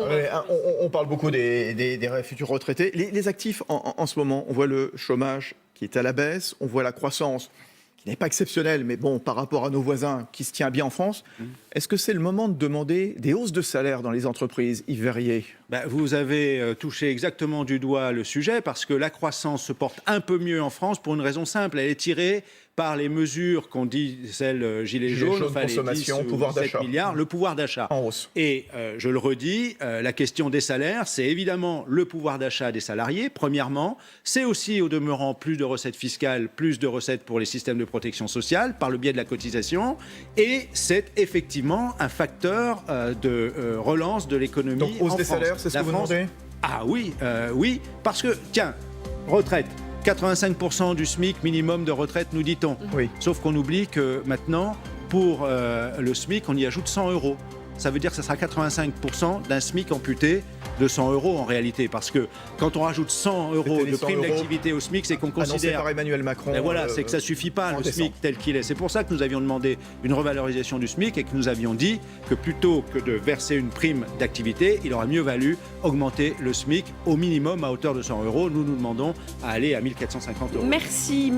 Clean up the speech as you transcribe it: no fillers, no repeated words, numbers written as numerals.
Ouais, on parle beaucoup des futurs retraités. Les actifs, en ce moment, on voit le chômage qui est à la baisse, on voit la croissance qui n'est pas exceptionnelle, mais bon, par rapport à nos voisins, qui se tient bien en France. Est-ce que c'est le moment de demander des hausses de salaire dans les entreprises, Yves Verrier? Vous avez touché exactement du doigt le sujet, parce que la croissance se porte un peu mieux en France pour une raison simple. Elle est tirée par les mesures qu'on dit, celles gilets jaunes, enfin consommation, les 10 pouvoir ou 7 d'achat. milliards, le pouvoir d'achat. En hausse. Et je le redis, la question des salaires, c'est évidemment le pouvoir d'achat des salariés, premièrement. C'est aussi, au demeurant, plus de recettes fiscales, plus de recettes pour les systèmes de protection sociale, par le biais de la cotisation. Et c'est effectivement un facteur de relance de l'économie. Donc, hausse en des France. salaires, c'est ce La que vous France- demandez? Ah oui, oui, parce que, tiens, retraite. 85% du SMIC minimum de retraite, nous dit-on. Oui. Sauf qu'on oublie que maintenant, pour le SMIC, on y ajoute 100 euros. Ça veut dire que ça sera 85% d'un SMIC amputé de 100 euros en réalité. Parce que quand on rajoute 100 euros C'était les de 100 prime euros d'activité au SMIC, c'est qu'on Annoncé considère... par Emmanuel Macron. Mais voilà, c'est que ça ne suffit pas, en le décembre. SMIC tel qu'il est. C'est pour ça que nous avions demandé une revalorisation du SMIC et que nous avions dit que plutôt que de verser une prime d'activité, il aurait mieux valu augmenter le SMIC au minimum à hauteur de 100 euros. Nous demandons à aller à 1 450 euros. Merci.